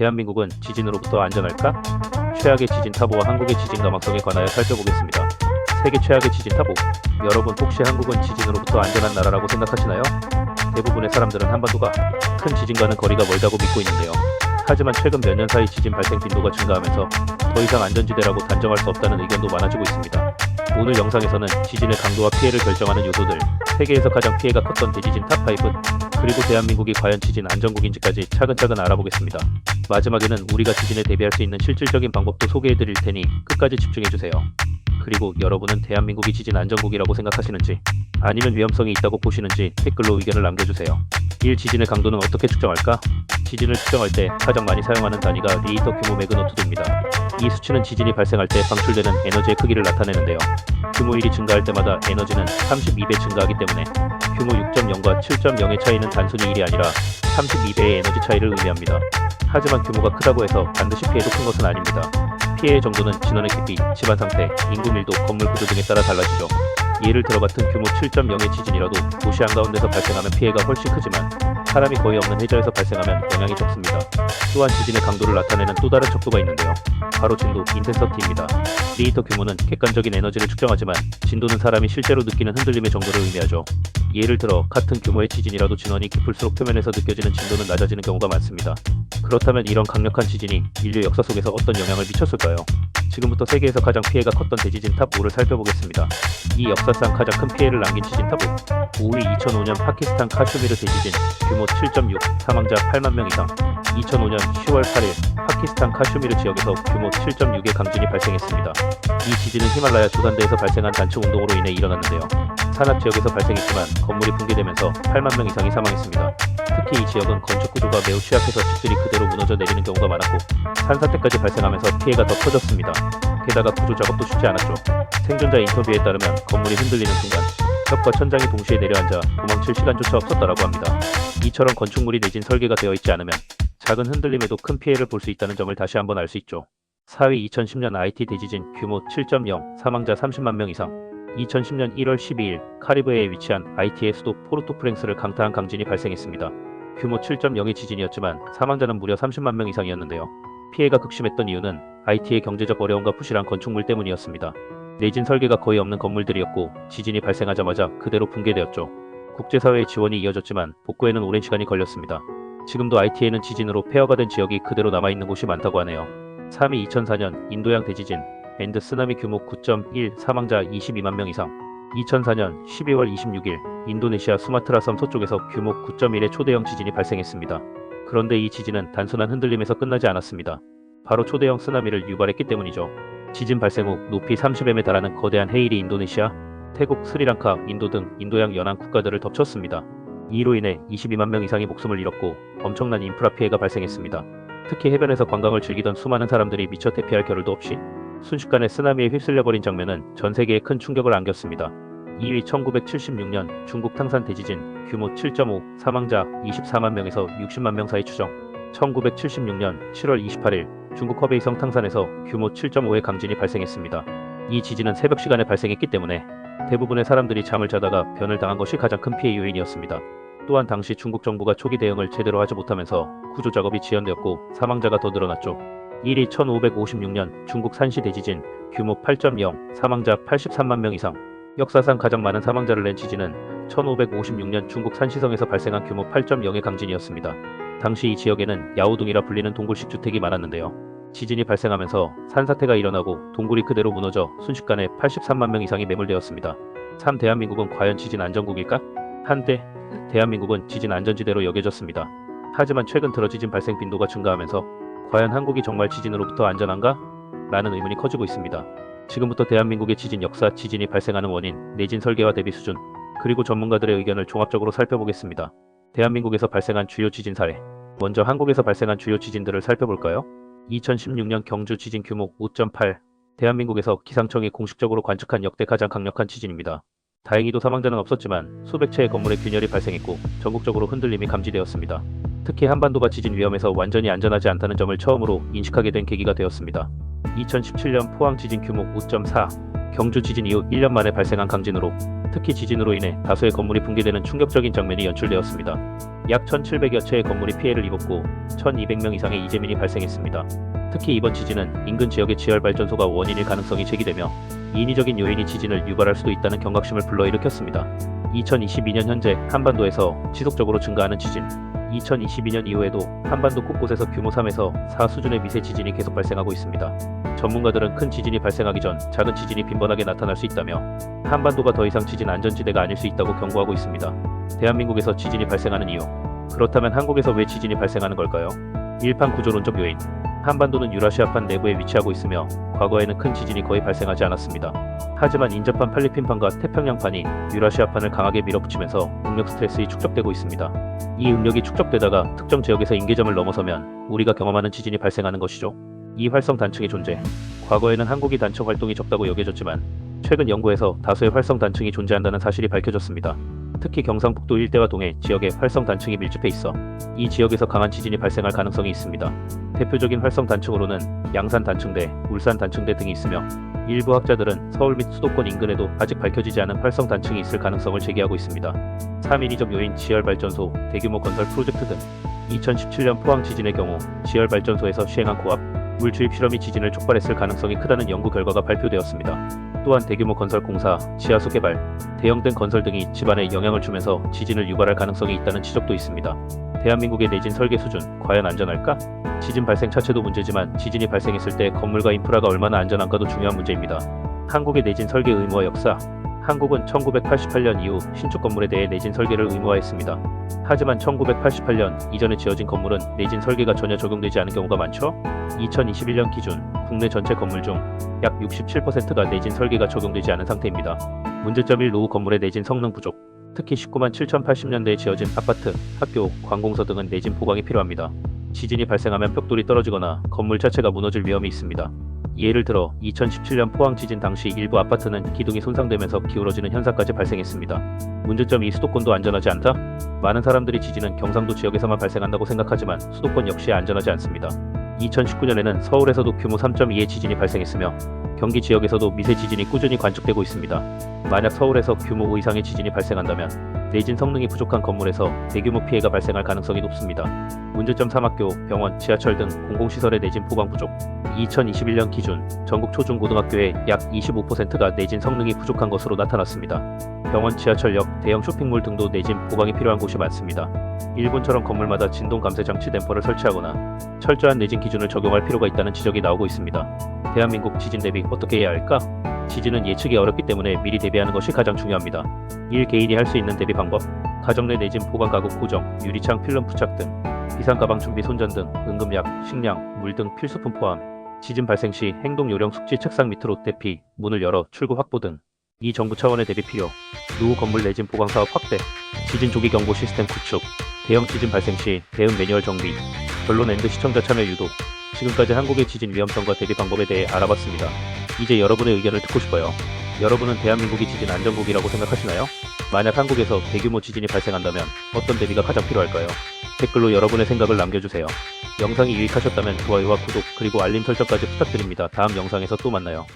대한민국은 지진으로부터 안전할까? 최악의 지진 타보와 한국의 지진 가망성에 관하여 살펴보겠습니다. 세계 최악의 지진 타보. 여러분 혹시 한국은 지진으로부터 안전한 나라라고 생각하시나요? 대부분의 사람들은 한반도가 큰 지진과는 거리가 멀다고 믿고 있는데요. 하지만 최근 몇 년 사이 지진 발생 빈도가 증가하면서 더 이상 안전지대라고 단정할 수 없다는 의견도 많아지고 있습니다. 오늘 영상에서는 지진의 강도와 피해를 결정하는 요소들, 세계에서 가장 피해가 컸던 대지진 탑5, 그리고 대한민국이 과연 지진 안전국인지까지 차근차근 알아보겠습니다. 마지막에는 우리가 지진에 대비할 수 있는 실질적인 방법도 소개해드릴 테니 끝까지 집중해주세요. 그리고 여러분은 대한민국이 지진 안전국이라고 생각하시는지, 아니면 위험성이 있다고 보시는지 댓글로 의견을 남겨주세요. 1. 지진의 강도는 어떻게 측정할까? 지진을 측정할 때 가장 많이 사용하는 단위가 리히터 규모 매그너투드입니다. 이 수치는 지진이 발생할 때 방출되는 에너지의 크기를 나타내는데요. 규모 1이 증가할 때마다 에너지는 32배 증가하기 때문에 규모 6.0과 7.0의 차이는 단순히 1이 아니라 32배의 에너지 차이를 의미합니다. 하지만 규모가 크다고 해서 반드시 피해도 큰 것은 아닙니다. 피해의 정도는 진원의 깊이, 집안 상태, 인구 밀도, 건물 구조 등에 따라 달라지죠. 예를 들어 같은 규모 7.0의 지진이라도 도시 한가운데서 발생하면 피해가 훨씬 크지만 사람이 거의 없는 해저에서 발생하면 영향이 적습니다. 또한 지진의 강도를 나타내는 또 다른 척도가 있는데요. 바로 진도, 인텐서티입니다. 리히터 규모는 객관적인 에너지를 측정하지만 진도는 사람이 실제로 느끼는 흔들림의 정도를 의미하죠. 예를 들어 같은 규모의 지진이라도 진원이 깊을수록 표면에서 느껴지는 진도는 낮아지는 경우가 많습니다. 그렇다면 이런 강력한 지진이 인류 역사 속에서 어떤 영향을 미쳤을까요? 지금부터 세계에서 가장 피해가 컸던 대지진 탑5를 살펴보겠습니다. 이 역사상 가장 큰 피해를 남긴 지진 탑5. 5위 2005년 파키스탄 카슈미르 대지진, 규모 7.6, 사망자 8만 명 이상. 2005년 10월 8일 파키스탄 카슈미르 지역에서 규모 7.6의 강진이 발생했습니다. 이 지진은 히말라야 조단대에서 발생한 단층 운동으로 인해 일어났는데요. 산악 지역에서 발생했지만 건물이 붕괴되면서 8만 명 이상이 사망했습니다. 특히 이 지역은 건축 구조가 매우 취약해서 집들이 그대로 무너져 내리는 경우가 많았고 산사태까지 발생하면서 피해가 더 커졌습니다. 게다가 구조 작업도 쉽지 않았죠. 생존자 인터뷰에 따르면 건물이 흔들리는 순간 벽과 천장이 동시에 내려앉아 도망칠 시간조차 없었다라고 합니다. 이처럼 건축물이 내진 설계가 되어 있지 않으면 작은 흔들림에도 큰 피해를 볼 수 있다는 점을 다시 한번 알 수 있죠. 4위 2010년 IT 대지진, 규모 7.0, 사망자 30만 명 이상. 2010년 1월 12일 카리브해에 위치한 IT의 수도 포르토프랭스를 강타한 강진이 발생했습니다. 규모 7.0의 지진이었지만 사망자는 무려 30만 명 이상이었는데요. 피해가 극심했던 이유는 IT의 경제적 어려움과 부실한 건축물 때문이었습니다. 내진 설계가 거의 없는 건물들이었고 지진이 발생하자마자 그대로 붕괴되었죠. 국제사회의 지원이 이어졌지만 복구에는 오랜 시간이 걸렸습니다. 지금도 IT에는 지진으로 폐허가 된 지역이 그대로 남아있는 곳이 많다고 하네요. 3위 2004년 인도양 대지진 앤드 쓰나미, 규모 9.1, 사망자 22만 명 이상. 2004년 12월 26일 인도네시아 수마트라 섬 서쪽에서 규모 9.1의 초대형 지진이 발생했습니다. 그런데 이 지진은 단순한 흔들림에서 끝나지 않았습니다. 바로 초대형 쓰나미를 유발했기 때문이죠. 지진 발생 후 높이 30m에 달하는 거대한 해일이 인도네시아, 태국, 스리랑카, 인도 등 인도양 연안 국가들을 덮쳤습니다. 이로 인해 22만 명 이상이 목숨을 잃었고 엄청난 인프라 피해가 발생했습니다. 특히 해변에서 관광을 즐기던 수많은 사람들이 미처 대피할 겨를도 없이 순식간에 쓰나미에 휩쓸려버린 장면은 전 세계에 큰 충격을 안겼습니다. 2위 1976년 중국 탕산 대지진, 규모 7.5, 사망자 24만 명에서 60만 명 사이 추정. 1976년 7월 28일 중국 허베이성 탕산에서 규모 7.5의 강진이 발생했습니다. 이 지진은 새벽 시간에 발생했기 때문에 대부분의 사람들이 잠을 자다가 변을 당한 것이 가장 큰 피해 요인이었습니다. 또한 당시 중국 정부가 초기 대응을 제대로 하지 못하면서 구조 작업이 지연되었고 사망자가 더 늘어났죠. 1위 1556년 중국 산시 대지진, 규모 8.0, 사망자 83만 명 이상. 역사상 가장 많은 사망자를 낸 지진은 1556년 중국 산시성에서 발생한 규모 8.0의 강진이었습니다. 당시 이 지역에는 야오둥이라 불리는 동굴식 주택이 많았는데요. 지진이 발생하면서 산사태가 일어나고 동굴이 그대로 무너져 순식간에 83만 명 이상이 매몰되었습니다. 3. 대한민국은 과연 지진 안전국일까? 한때 대한민국은 지진 안전지대로 여겨졌습니다. 하지만 최근 들어 지진 발생 빈도가 증가하면서 과연 한국이 정말 지진으로부터 안전한가? 라는 의문이 커지고 있습니다. 지금부터 대한민국의 지진 역사, 지진이 발생하는 원인, 내진 설계와 대비 수준, 그리고 전문가들의 의견을 종합적으로 살펴보겠습니다. 대한민국에서 발생한 주요 지진 사례. 먼저 한국에서 발생한 주요 지진들을 살펴볼까요? 2016년 경주 지진, 규모 5.8. 대한민국에서 기상청이 공식적으로 관측한 역대 가장 강력한 지진입니다. 다행히도 사망자는 없었지만 수백 채의 건물에 균열이 발생했고 전국적으로 흔들림이 감지되었습니다. 특히 한반도가 지진 위험에서 완전히 안전하지 않다는 점을 처음으로 인식하게 된 계기가 되었습니다. 2017년 포항 지진, 규모 5.4. 경주 지진 이후 1년 만에 발생한 강진으로 특히 지진으로 인해 다수의 건물이 붕괴되는 충격적인 장면이 연출되었습니다. 약 1,700여 채의 건물이 피해를 입었고 1,200명 이상의 이재민이 발생했습니다. 특히 이번 지진은 인근 지역의 지열발전소가 원인일 가능성이 제기되며 인위적인 요인이 지진을 유발할 수도 있다는 경각심을 불러일으켰습니다. 2022년 현재 한반도에서 지속적으로 증가하는 지진, 2022년 이후에도 한반도 곳곳에서 규모 3에서 4 수준의 미세 지진이 계속 발생하고 있습니다. 전문가들은 큰 지진이 발생하기 전 작은 지진이 빈번하게 나타날 수 있다며 한반도가 더 이상 지진 안전지대가 아닐 수 있다고 경고하고 있습니다. 대한민국에서 지진이 발생하는 이유, 그렇다면 한국에서 왜 지진이 발생하는 걸까요? 일판 구조론적 요인, 한반도는 유라시아판 내부에 위치하고 있으며 과거에는 큰 지진이 거의 발생하지 않았습니다. 하지만 인접한 필리핀판과 태평양판이 유라시아판을 강하게 밀어붙이면서 응력 스트레스가 축적되고 있습니다. 이 응력이 축적되다가 특정 지역에서 인계점을 넘어서면 우리가 경험하는 지진이 발생하는 것이죠. 이 활성 단층의 존재, 과거에는 한국이 단층 활동이 적다고 여겨졌지만 최근 연구에서 다수의 활성 단층이 존재한다는 사실이 밝혀졌습니다. 특히 경상북도 일대와 동해 지역에 활성 단층이 밀집해 있어 이 지역에서 강한 지진이 발생할 가능성이 있습니다. 대표적인 활성 단층으로는 양산 단층대, 울산 단층대 등이 있으며 일부 학자들은 서울 및 수도권 인근에도 아직 밝혀지지 않은 활성 단층이 있을 가능성을 제기하고 있습니다. 3인위적 요인 지열발전소, 대규모 건설 프로젝트 등 2017년 포항 지진의 경우 지열발전소에서 시행한 고압, 물 주입 실험이 지진을 촉발했을 가능성이 크다는 연구 결과가 발표되었습니다. 또한 대규모 건설 공사, 지하수 개발, 대형된 건설 등이 집안에 영향을 주면서 지진을 유발할 가능성이 있다는 지적도 있습니다. 대한민국의 내진 설계 수준, 과연 안전할까? 지진 발생 자체도 문제지만 지진이 발생했을 때 건물과 인프라가 얼마나 안전한가도 중요한 문제입니다. 한국의 내진 설계 의무화 역사, 한국은 1988년 이후 신축 건물에 대해 내진 설계를 의무화했습니다. 하지만 1988년 이전에 지어진 건물은 내진 설계가 전혀 적용되지 않은 경우가 많죠? 2021년 기준 국내 전체 건물 중 약 67%가 내진 설계가 적용되지 않은 상태입니다. 문제점 1. 노후 건물의 내진 성능 부족. 특히 19만 7,080년대에 지어진 아파트, 학교, 관공서 등은 내진 보강이 필요합니다. 지진이 발생하면 벽돌이 떨어지거나 건물 자체가 무너질 위험이 있습니다. 예를 들어 2017년 포항 지진 당시 일부 아파트는 기둥이 손상되면서 기울어지는 현상까지 발생했습니다. 문제점 2. 수도권도 안전하지 않다? 많은 사람들이 지진은 경상도 지역에서만 발생한다고 생각하지만 수도권 역시 안전하지 않습니다. 2019년에는 서울에서도 규모 3.2의 지진이 발생했으며 경기 지역에서도 미세 지진이 꾸준히 관측되고 있습니다. 만약 서울에서 규모 5 이상의 지진이 발생한다면 내진 성능이 부족한 건물에서 대규모 피해가 발생할 가능성이 높습니다. 문제점 3. 학교, 병원, 지하철 등 공공시설의 내진 보강 부족. 2021년 기준 전국 초중고등학교의 약 25%가 내진 성능이 부족한 것으로 나타났습니다. 병원, 지하철역, 대형 쇼핑몰 등도 내진 보강이 필요한 곳이 많습니다. 일본처럼 건물마다 진동 감쇄 장치 댐퍼를 설치하거나 철저한 내진 기준을 적용할 필요가 있다는 지적이 나오고 있습니다. 대한민국 지진 대비 어떻게 해야 할까? 지진은 예측이 어렵기 때문에 미리 대비하는 것이 가장 중요합니다. 1. 개인이 할 수 있는 대비 방법. 가정 내 내진 보강 가구 고정, 유리창 필름 부착 등, 비상 가방 준비 손전 등, 응급약, 식량, 물 등 필수품 포함. 지진 발생 시 행동 요령 숙지 책상 밑으로 대피, 문을 열어 출구 확보 등. 2. 정부 차원의 대비 필요. 노후 건물 내진 보강 사업 확대, 지진 조기 경보 시스템 구축, 대형 지진 발생 시 대응 매뉴얼 정비. 결론 엔드 시청자 참여 유도. 지금까지 한국의 지진 위험성과 대비 방법에 대해 알아봤습니다. 이제 여러분의 의견을 듣고 싶어요. 여러분은 대한민국이 지진 안전국이라고 생각하시나요? 만약 한국에서 대규모 지진이 발생한다면 어떤 대비가 가장 필요할까요? 댓글로 여러분의 생각을 남겨주세요. 영상이 유익하셨다면 좋아요와 구독 그리고 알림 설정까지 부탁드립니다. 다음 영상에서 또 만나요.